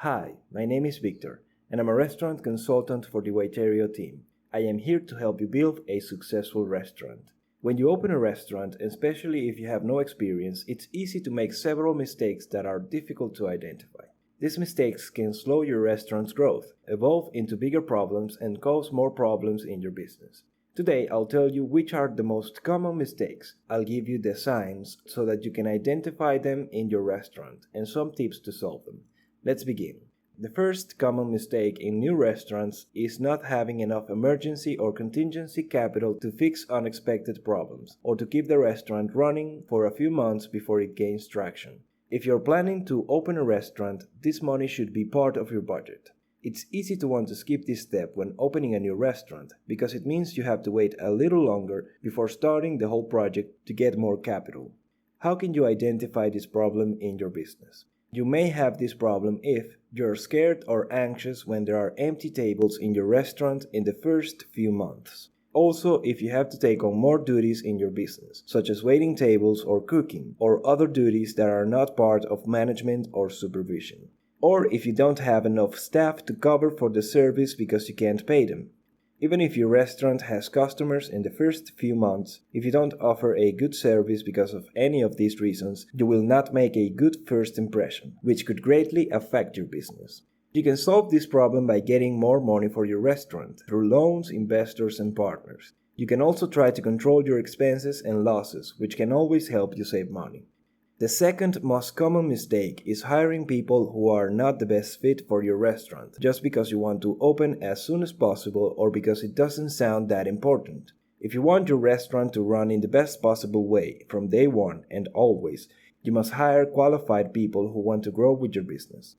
Hi, my name is Victor, and I'm a restaurant consultant for the Waiterio team. I am here to help you build a successful restaurant. When you open a restaurant, especially if you have no experience, it's easy to make several mistakes that are difficult to identify. These mistakes can slow your restaurant's growth, evolve into bigger problems, and cause more problems in your business. Today, I'll tell you which are the most common mistakes. I'll give you the signs so that you can identify them in your restaurant and some tips to solve them. Let's begin. The first common mistake in new restaurants is not having enough emergency or contingency capital to fix unexpected problems or to keep the restaurant running for a few months before it gains traction. If you're planning to open a restaurant, this money should be part of your budget. It's easy to want to skip this step when opening a new restaurant because it means you have to wait a little longer before starting the whole project to get more capital. How can you identify this problem in your business? You may have this problem if you're scared or anxious when there are empty tables in your restaurant in the first few months. Also, if you have to take on more duties in your business, such as waiting tables or cooking, or other duties that are not part of management or supervision. Or if you don't have enough staff to cover for the service because you can't pay them. Even if your restaurant has customers in the first few months, if you don't offer a good service because of any of these reasons, you will not make a good first impression, which could greatly affect your business. You can solve this problem by getting more money for your restaurant through loans, investors, and partners. You can also try to control your expenses and losses, which can always help you save money. The second most common mistake is hiring people who are not the best fit for your restaurant just because you want to open as soon as possible or because it doesn't sound that important. If you want your restaurant to run in the best possible way from day one and always, you must hire qualified people who want to grow with your business.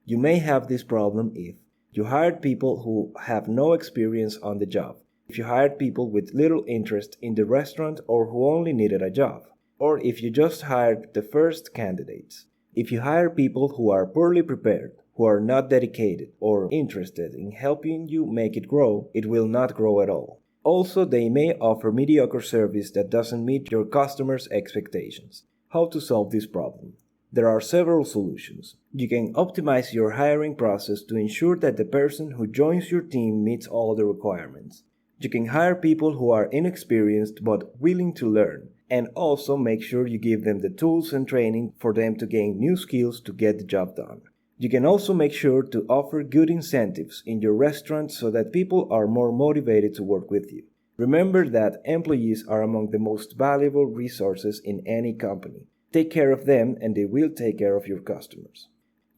You may have this problem if you hired people who have no experience on the job, if you hired people with little interest in the restaurant or who only needed a job, or if you just hired the first candidates. If you hire people who are poorly prepared, who are not dedicated or interested in helping you make it grow, it will not grow at all. Also, they may offer mediocre service that doesn't meet your customers' expectations. How to solve this problem? There are several solutions. You can optimize your hiring process to ensure that the person who joins your team meets all the requirements. You can hire people who are inexperienced but willing to learn, and also make sure you give them the tools and training for them to gain new skills to get the job done. You can also make sure to offer good incentives in your restaurant so that people are more motivated to work with you. Remember that employees are among the most valuable resources in any company. Take care of them and they will take care of your customers.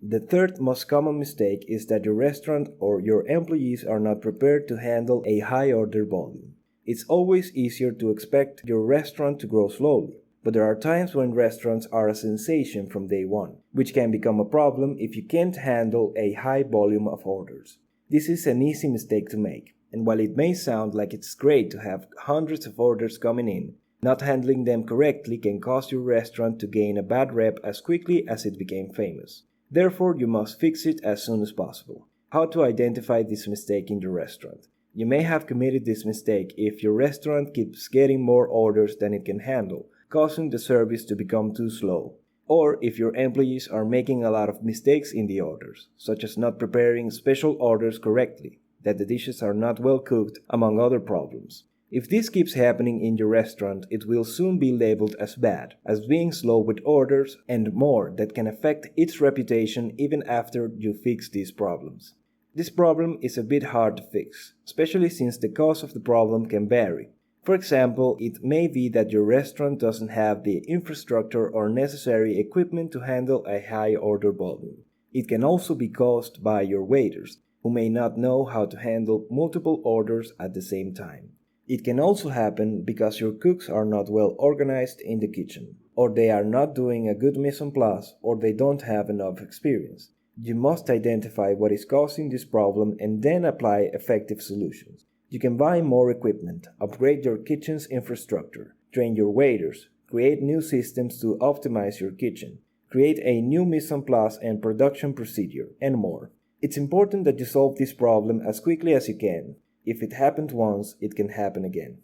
The third most common mistake is that your restaurant or your employees are not prepared to handle a high order volume. It's always easier to expect your restaurant to grow slowly, but there are times when restaurants are a sensation from day one, which can become a problem if you can't handle a high volume of orders. This is an easy mistake to make, and while it may sound like it's great to have hundreds of orders coming in, not handling them correctly can cause your restaurant to gain a bad rep as quickly as it became famous. Therefore, you must fix it as soon as possible. How to identify this mistake in your restaurant? You may have committed this mistake if your restaurant keeps getting more orders than it can handle, causing the service to become too slow. Or if your employees are making a lot of mistakes in the orders, such as not preparing special orders correctly, that the dishes are not well cooked, among other problems. If this keeps happening in your restaurant, it will soon be labeled as bad, as being slow with orders, and more that can affect its reputation even after you fix these problems. This problem is a bit hard to fix, especially since the cause of the problem can vary. For example, it may be that your restaurant doesn't have the infrastructure or necessary equipment to handle a high order volume. It can also be caused by your waiters, who may not know how to handle multiple orders at the same time. It can also happen because your cooks are not well organized in the kitchen, or they are not doing a good mise en place, or they don't have enough experience. You must identify what is causing this problem and then apply effective solutions. You can buy more equipment, upgrade your kitchen's infrastructure, train your waiters, create new systems to optimize your kitchen, create a new mise en place and production procedure, and more. It's important that you solve this problem as quickly as you can. If it happened once, it can happen again.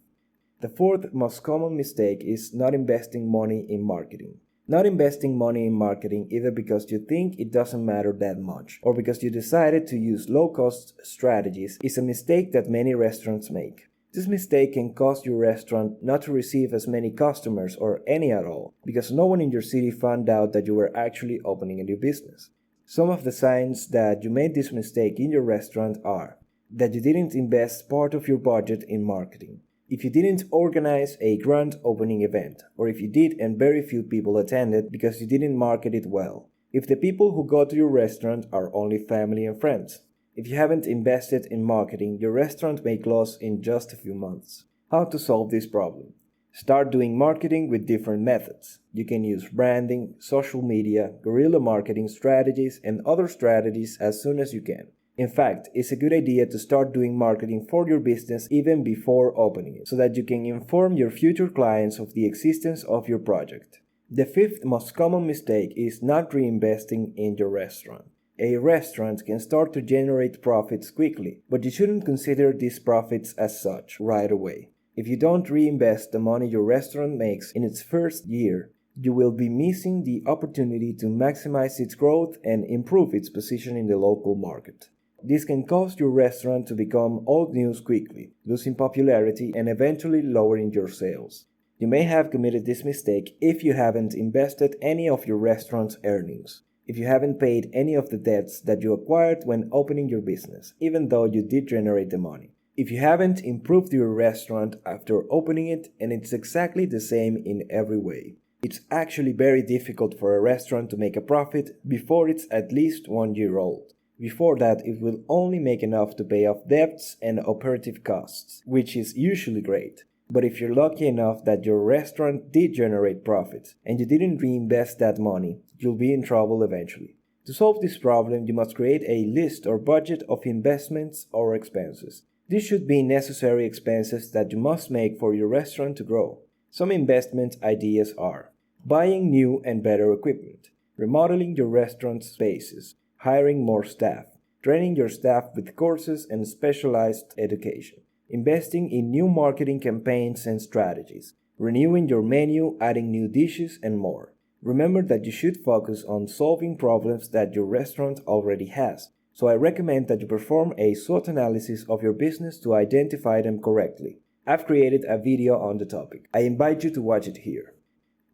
The fourth most common mistake is not investing money in marketing. Not investing money in marketing either because you think it doesn't matter that much or because you decided to use low-cost strategies is a mistake that many restaurants make. This mistake can cause your restaurant not to receive as many customers or any at all because no one in your city found out that you were actually opening a new business. Some of the signs that you made this mistake in your restaurant are that you didn't invest part of your budget in marketing, if you didn't organize a grand opening event, or if you did and very few people attended because you didn't market it well, if the people who go to your restaurant are only family and friends, if you haven't invested in marketing, your restaurant may close in just a few months. How to solve this problem? Start doing marketing with different methods. You can use branding, social media, guerrilla marketing strategies, and other strategies as soon as you can. In fact, it's a good idea to start doing marketing for your business even before opening it, so that you can inform your future clients of the existence of your project. The fifth most common mistake is not reinvesting in your restaurant. A restaurant can start to generate profits quickly, but you shouldn't consider these profits as such right away. If you don't reinvest the money your restaurant makes in its first year, you will be missing the opportunity to maximize its growth and improve its position in the local market. This can cause your restaurant to become old news quickly, losing popularity and eventually lowering your sales. You may have committed this mistake if you haven't invested any of your restaurant's earnings, if you haven't paid any of the debts that you acquired when opening your business, even though you did generate the money, if you haven't improved your restaurant after opening it, and it's exactly the same in every way. It's actually very difficult for a restaurant to make a profit before it's at least 1 year old. Before that, it will only make enough to pay off debts and operative costs, which is usually great. But if you're lucky enough that your restaurant did generate profits and you didn't reinvest that money, you'll be in trouble eventually. To solve this problem, you must create a list or budget of investments or expenses. These should be necessary expenses that you must make for your restaurant to grow. Some investment ideas are buying new and better equipment, remodeling your restaurant's spaces, hiring more staff, training your staff with courses and specialized education, investing in new marketing campaigns and strategies, renewing your menu, adding new dishes, and more. Remember that you should focus on solving problems that your restaurant already has, so I recommend that you perform a SWOT analysis of your business to identify them correctly. I've created a video on the topic. I invite you to watch it here.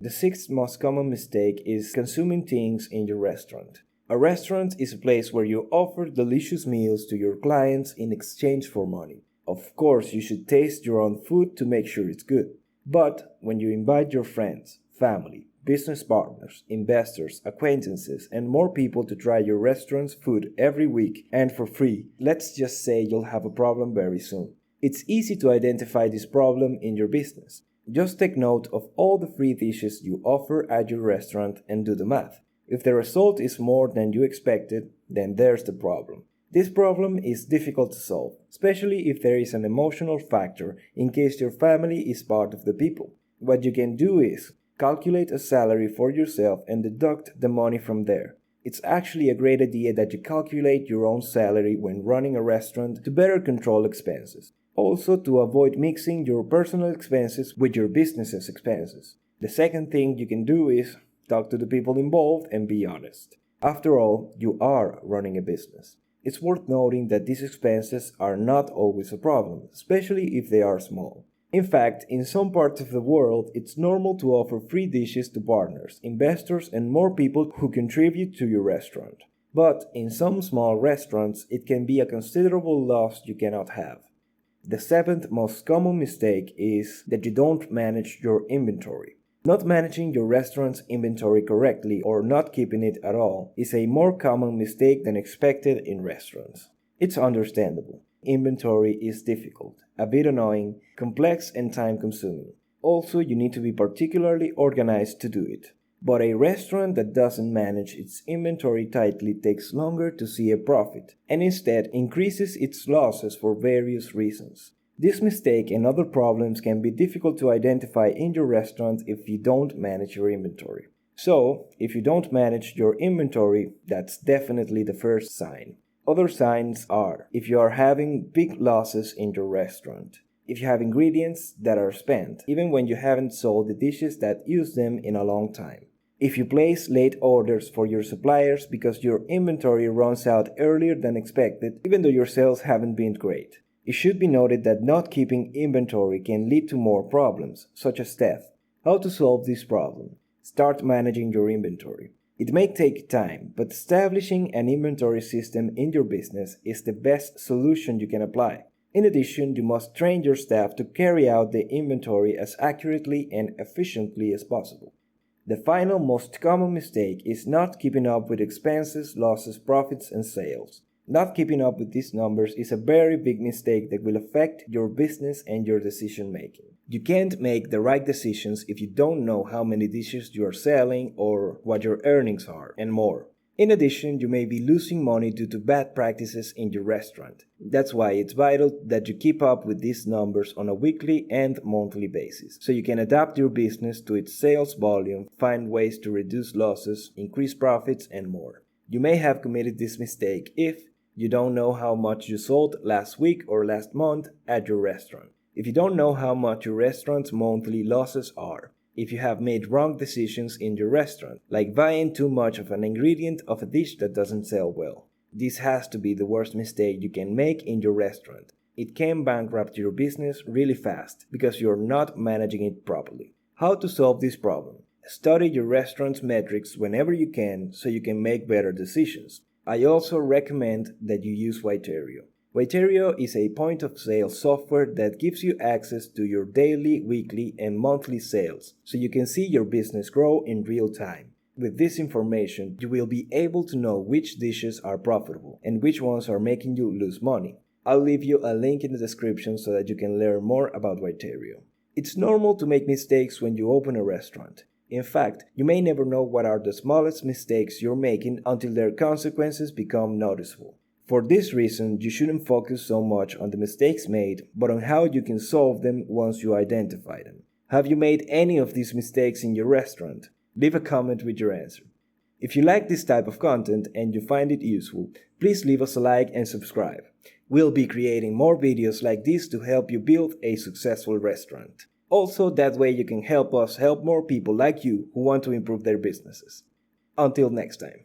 The sixth most common mistake is consuming things in your restaurant. A restaurant is a place where you offer delicious meals to your clients in exchange for money. Of course, you should taste your own food to make sure it's good. But when you invite your friends, family, business partners, investors, acquaintances, and more people to try your restaurant's food every week and for free, let's just say you'll have a problem very soon. It's easy to identify this problem in your business. Just take note of all the free dishes you offer at your restaurant and do the math. If the result is more than you expected, then there's the problem. This problem is difficult to solve, especially if there is an emotional factor in case your family is part of the people. What you can do is calculate a salary for yourself and deduct the money from there. It's actually a great idea that you calculate your own salary when running a restaurant to better control expenses. Also, to avoid mixing your personal expenses with your business's expenses. The second thing you can do is talk to the people involved and be honest. After all, you are running a business. It's worth noting that these expenses are not always a problem, especially if they are small. In fact, in some parts of the world, it's normal to offer free dishes to partners, investors, and more people who contribute to your restaurant. But in some small restaurants, it can be a considerable loss you cannot have. The seventh most common mistake is that you don't manage your inventory. Not managing your restaurant's inventory correctly or not keeping it at all is a more common mistake than expected in restaurants. It's understandable. Inventory is difficult, a bit annoying, complex, and time-consuming. Also, you need to be particularly organized to do it. But a restaurant that doesn't manage its inventory tightly takes longer to see a profit, and instead increases its losses for various reasons. This mistake and other problems can be difficult to identify in your restaurant if you don't manage your inventory. So, if you don't manage your inventory, that's definitely the first sign. Other signs are if you are having big losses in your restaurant, if you have ingredients that are spent, even when you haven't sold the dishes that use them in a long time, If you place late orders for your suppliers because your inventory runs out earlier than expected, even though your sales haven't been great. It should be noted that not keeping inventory can lead to more problems, such as theft. How to solve this problem? Start managing your inventory. It may take time, but establishing an inventory system in your business is the best solution you can apply. In addition, you must train your staff to carry out the inventory as accurately and efficiently as possible. The final most common mistake is not keeping up with expenses, losses, profits, and sales. Not keeping up with these numbers is a very big mistake that will affect your business and your decision making. You can't make the right decisions if you don't know how many dishes you are selling or what your earnings are, and more. In addition, you may be losing money due to bad practices in your restaurant. That's why it's vital that you keep up with these numbers on a weekly and monthly basis, so you can adapt your business to its sales volume, find ways to reduce losses, increase profits, and more. You may have committed this mistake if you don't know how much you sold last week or last month at your restaurant. If you don't know how much your restaurant's monthly losses are. If you have made wrong decisions in your restaurant, like buying too much of an ingredient of a dish that doesn't sell well. This has to be the worst mistake you can make in your restaurant. It can bankrupt your business really fast because you're not managing it properly. How to solve this problem? Study your restaurant's metrics whenever you can so you can make better decisions. I also recommend that you use Whiterio. Whiterio is a point-of-sale software that gives you access to your daily, weekly, and monthly sales, so you can see your business grow in real time. With this information, you will be able to know which dishes are profitable and which ones are making you lose money. I'll leave you a link in the description so that you can learn more about Whiterio. It's normal to make mistakes when you open a restaurant. In fact, you may never know what are the smallest mistakes you're making until their consequences become noticeable. For this reason, you shouldn't focus so much on the mistakes made, but on how you can solve them once you identify them. Have you made any of these mistakes in your restaurant? Leave a comment with your answer. If you like this type of content and you find it useful, please leave us a like and subscribe. We'll be creating more videos like this to help you build a successful restaurant. Also, that way you can help us help more people like you who want to improve their businesses. Until next time.